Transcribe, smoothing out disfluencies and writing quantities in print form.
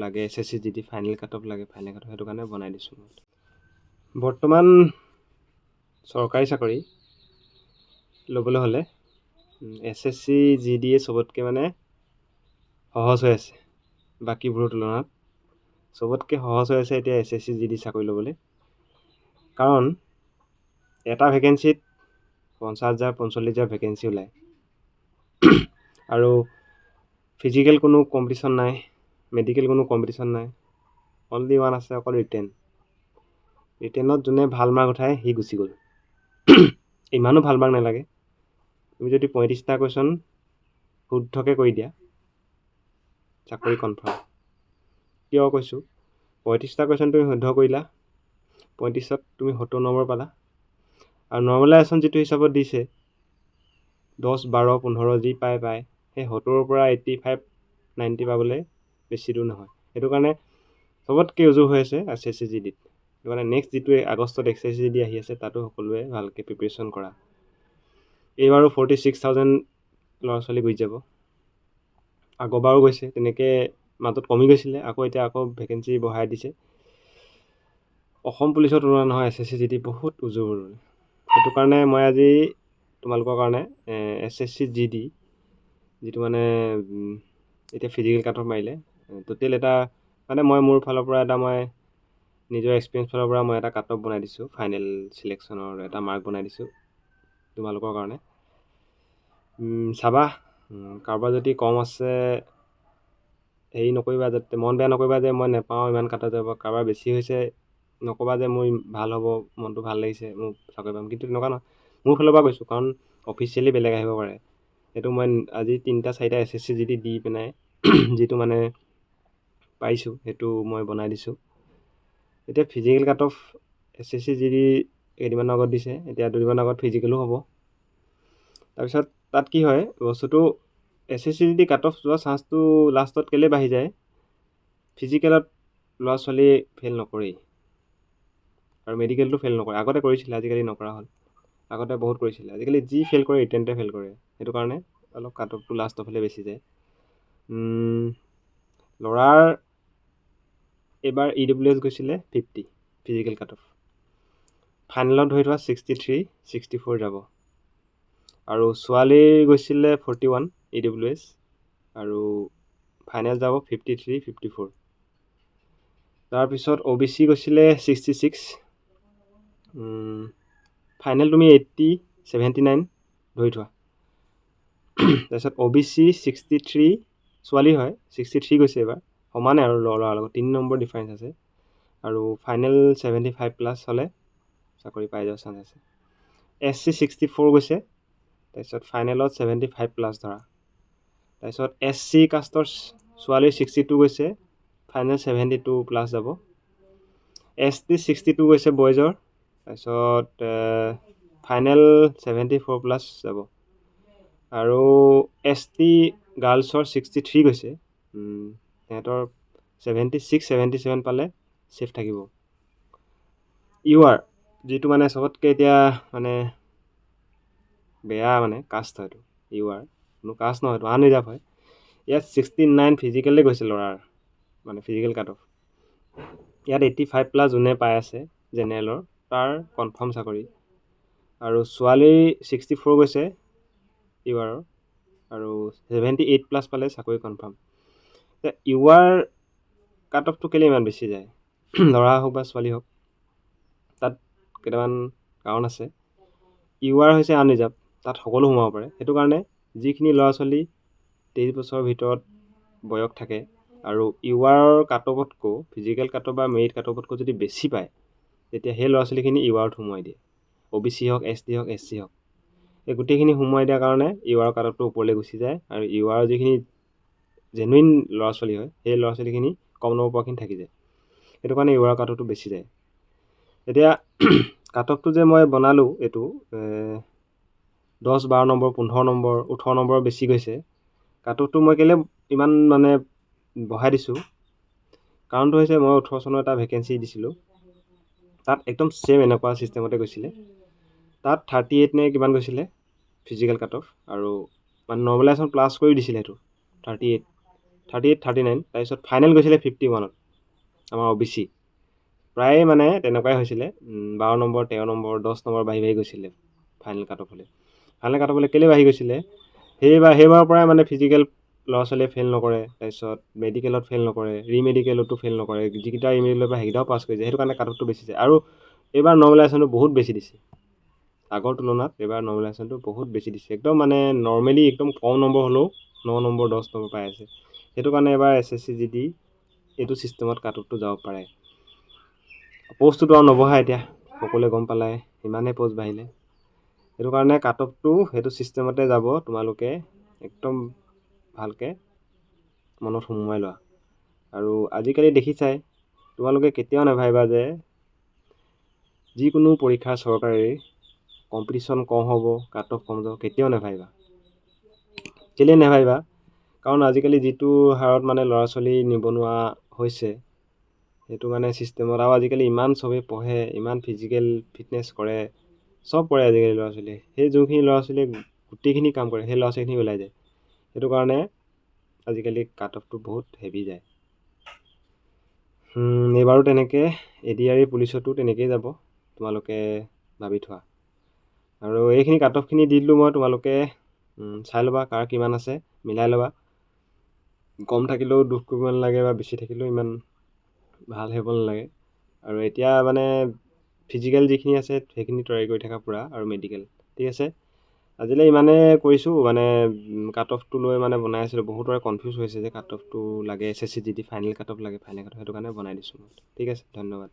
লাগে SSC GD final cut off লাগে final cut off সেইটো কাৰণে বনাই দিছোঁ মই বৰ্তমান চৰকাৰী চাকৰি ল'বলৈ হ'লে SSC GD চবতকৈ মানে সহজ হৈ আছে বাকীবোৰৰ তুলনাত চবতকৈ সহজ হৈ আছে এতিয়া SSC GD চাকৰি ল'বলৈ কাৰণ এটা ভেকেঞ্চিত 50,000 45,000 ভেকেঞ্চি ওলায় আৰু ফিজিকেল কোনো কম্পিটিশ্যন নাই মেডিকেল কোনো কম্পিটিশ্যন নাই অনলি ওৱান আছে অকল ৰিটেনত যোনে ভাল মাৰ্ক উঠায় সি গুচি গ'ল ইমানো ভাল মাৰ্ক নালাগে তুমি যদি 35টা কুৱেশ্যন শুদ্ধকৈ কৰি দিয়া চাকৰি কনফাৰ্ম কিয় কৈছোঁ 35টা কুৱেশ্যন তুমি শুদ্ধ কৰিলা 35ত তুমি 70 নম্বৰ পালা আৰু নৰ্মেলাইজেশ্যন যিটো হিচাপত দিছে 10 12 15 যি পায় সেই 70ৰ পৰা 85 90 পাবলৈ বেছি দূৰ নহয় সেইটো কাৰণে চবতকৈ উজু হৈ আছে SSC GDত সেইটো কাৰণে নেক্সট যিটো আগষ্টত SSC GD আহি আছে তাতো সকলোৱে ভালকৈ প্ৰিপেৰেশ্যন কৰা এইবাৰো 46,000 ল'ৰা ছোৱালী গুচি যাব আগৰবাৰো গৈছে তেনেকৈ মাজত কমি গৈছিলে এতিয়া আকৌ ভেকেঞ্চি বঢ়াই দিছে অসম পুলিচৰ তুলনা নহয় SSC GD বহুত উজু সেইটো কাৰণে মই আজি তোমালোকৰ কাৰণে SSC GD যিটো মানে এতিয়া ফিজিকেল কাট অফ মাৰিলে টোটেল এটা মানে মই মোৰ ফালৰ পৰা এটা মই নিজৰ এক্সপিৰিয়েঞ্চ ফালৰ পৰা মই এটা কাট অফ বনাই দিছোঁ ফাইনেল চিলেকশ্যনৰ এটা মাৰ্ক বনাই দিছোঁ তোমালোকৰ কাৰণে চাবা কাৰোবাৰ যদি কম আছে হেৰি নকৰিবা যাতে মন বেয়া নকৰিবা যে মই নেপাওঁ ইমান কাটা যাব কাৰোবাৰ বেছি হৈছে নক'বা যে মোৰ ভাল হ'ব মনটো ভাল লাগিছে মোক চাকৰি পাম কিন্তু তেনেকুৱা নহয় মোৰ ফালৰ পৰা কৈছোঁ কাৰণ অফিচিয়েলি বেলেগ আহিব পাৰে সেইটো মই আজি 3টা 4টা SSC GD দি পিনাই যিটো মানে পাইছোঁ সেইটো মই বনাই দিছোঁ এতিয়া physical cut off SSC GD কেইদিনমানৰ আগত দিছে এতিয়া দুদিনমানৰ আগত ফিজিকেলো হ'ব তাৰপিছত তাত কি হয় বস্তুটো SSC GD কাট অফ যোৱা চান্সটো লাষ্টত কেলৈ বাঢ়ি যায় ফিজিকেলত ল'ৰা ছোৱালী ফেইল নকৰেই আৰু মেডিকেলটো ফেইল নকৰে আগতে কৰিছিলে আজিকালি নকৰা হ'ল আগতে বহুত কৰিছিলে আজিকালি যি ফেইল কৰে ৰিটেনতে ফেইল কৰে সেইটো কাৰণে অলপ কাট অফটো লাষ্টৰ ফালে বেছি যায় ল'ৰাৰ এইবাৰ EWS গৈছিলে 50 ফিজিকেল কাট অফ ফাইনেলত ধৰি থোৱা 63 64 যাব আৰু ছোৱালীৰ গৈছিলে 41 EWS আৰু ফাইনেল যাব 53 54 তাৰপিছত OBC গৈছিলে 66 ফাইনেল তুমি 80 79 ধৰি থোৱা তাৰপিছত OBC 63 ছোৱালী হয় 63 গৈছে এইবাৰ সমানে আৰু ল'ৰাৰ লগত 3 নম্বৰ ডিফাৰেঞ্চ আছে আৰু ফাইনেল 75+ হ'লে চাকৰি পাই যোৱাৰ চান্স আছে SC 64 গৈছে তাৰপিছত ফাইনেলত 75+ ধৰা তাৰপিছত SC কাষ্টৰ ছোৱালীৰ 62 গৈছে ফাইনেল 72+ যাব ST 62 গৈছে বয়জৰ তাৰপিছত ফাইনেল 74+ যাব আৰু ST গাৰ্লছৰ 63 গৈছে সিহঁতৰ 76 77 পালে ছেফ থাকিব UR যিটো মানে চবতকৈ এতিয়া মানে বেয়া মানে কাষ্ট হয় এইটো UR কোনো কাষ্ট নহয় এইটো আনৰিজাৰ্ভ হয় ইয়াত 69 ফিজিকেলে গৈছে ল'ৰাৰ মানে ফিজিকেল কাট অফ ইয়াত 85+ যোনে পাই আছে জেনেৰেলৰ তাৰ কনফাৰ্ম চাকৰি আৰু ছোৱালীৰ 64 গৈছে UR আৰু 78+ পালে চাকৰি কনফাৰ্ম UR কাট অফটো কেলৈ ইমান বেছি যায় ল'ৰা হওক বা ছোৱালী হওক তাত কেইটামান কাৰণ আছে UR হৈছে আনৰিজাৰ্ভ তাত সকলো সোমাব পাৰে সেইটো কাৰণে যিখিনি ল'ৰা ছোৱালী 23 বছৰৰ ভিতৰত বয়স থাকে আৰু UR কাট অফতকৈ ফিজিকেল কাট অফ বা মেৰিট কাট অফতকৈ যদি বেছি পায় তেতিয়া সেই ল'ৰা ছোৱালীখিনি URত সোমোৱাই দিয়ে OBC হওক ST হওক SC হওক এই গোটেইখিনি সোমোৱাই দিয়াৰ কাৰণে UR কাট অফটো ওপৰলৈ গুচি যায় আৰু UR যিখিনি জেনুইন ল'ৰা ছোৱালী হয় সেই ল'ৰা ছোৱালীখিনি কম নম্বৰ পোৱাখিনি থাকি যায় সেইটো কাৰণে UR কাট অফটো বেছি যায় এতিয়া কাট অফটো যে মই বনালোঁ এইটো 10 12 নম্বৰ 15 নম্বৰ 18 নম্বৰ বেছি গৈছে কাট অফটো মই কেলৈ ইমান মানে বঢ়াই দিছোঁ কাৰণটো হৈছে মই 18 চনৰ এটা ভেকেঞ্চি দিছিলোঁ তাত একদম ছেম এনেকুৱা ছিষ্টেমতে গৈছিলে তাত 38 নে কিমান গৈছিলে ফিজিকেল কাট অফ আৰু মানে নৰ্মেলাইজেশ্যন প্লাছ কৰি দিছিলে সেইটো 38 38, 39, তাৰপিছত ফাইনেল গৈছিলে 51ত আমাৰ OBC। প্ৰায় মানে তেনেকুৱাই হৈছিলে, 12 নম্বৰ 13 নম্বৰ 10 নম্বৰ বাঢ়ি বাঢ়ি গৈছিলে ফাইনেল কাট অফ হ'লে। ফাইনেল কাট অফ হ'লে কেলৈ বাঢ়ি গৈছিলে, সেইবাৰৰ পৰাই মানে ফিজিকেল ল'ৰা ছোৱালীয়ে ফেইল নকৰে, তাৰপিছত মেডিকেলত ফেইল নকৰে, ৰিমেডিকেলতো ফেইল নকৰে, যিকেইটা ৰিমেডিকেলৰ পৰা সেইকেইটাও পাছ কৰি যায়, সেইটো কাৰণে কাট অফটো বেছি যায়। আৰু এইবাৰ নৰ্মেলাইজেশ্যনটো বহুত বেছি দিছে, আগৰ তুলনাত এইবাৰ নৰ্মেলাইজেশ্যনটো বহুত বেছি দিছে। একদম মানে নৰ্মেলি একদম কম নম্বৰ হ'লেও 9 নম্বৰ 10 নম্বৰ পাই আছে। সেইটো কাৰণে এবাৰ SSC GD এইটো ছিষ্টেমত কাট অফটো যাব পাৰে। পষ্টটোতো আৰু নবঢ়ায় এতিয়া, সকলোৱে গম পালাই ইমানেই পষ্ট বাঢ়িলে। সেইটো কাৰণে কাট অফটো সেইটো ছিষ্টেমতে যাব, তোমালোকে একদম ভালকৈ মনত সোমোৱাই লোৱা। আৰু আজিকালি দেখিছাই, তোমালোকে কেতিয়াও নাভাবিবা যে যিকোনো পৰীক্ষা চৰকাৰী কম্পিটিশ্যন কম হ'ব, কাট অফ কম যাব, কেতিয়াও নাভাবিবা। কেলৈ নাভাবিবা, কাৰণ আজিকালি যিটো হাৰত মানে ল'ৰা ছোৱালী নিবনুৱা হৈছে, সেইটো মানে ছিষ্টেমত, আৰু আজিকালি ইমান চবেই পঢ়ে, ইমান ফিজিকেল ফিটনেছ কৰে, চব কৰে আজিকালি ল'ৰা ছোৱালীয়ে। সেই যোনখিনি ল'ৰা ছোৱালীয়ে গোটেইখিনি কাম কৰে, সেই ল'ৰা ছোৱালীখিনি ওলাই যায়। সেইটো কাৰণে আজিকালি কাট অফটো বহুত হেভি যায়। এইবাৰো তেনেকৈ ADRE পুলিচতো তেনেকৈয়ে যাব, তোমালোকে ভাবি থোৱা। আৰু এইখিনি কাট অফখিনি দি দিলোঁ মই, তোমালোকে চাই ল'বা কাৰ কিমান আছে, মিলাই ল'বা। কম থাকিলেও দুখ কৰিব নালাগে, বা বেছি থাকিলেও ইমান ভাল হ'ব নালাগে। আৰু এতিয়া মানে ফিজিকেল যিখিনি আছে সেইখিনি তৈয়াৰী কৰি থকা পূৰা, আৰু মেডিকেল। ঠিক আছে, আজিলৈ ইমানে কৰিছোঁ। মানে কাট অফটো লৈ মানে বনাই আছিলোঁ, বহুতৰে কনফিউজ হৈছে যে কাট অফটো লাগে, SSC GD final cut off লাগে, ফাইনেল কাট অফ, সেইটো কাৰণে বনাই দিছোঁ। ঠিক আছে, ধন্যবাদ।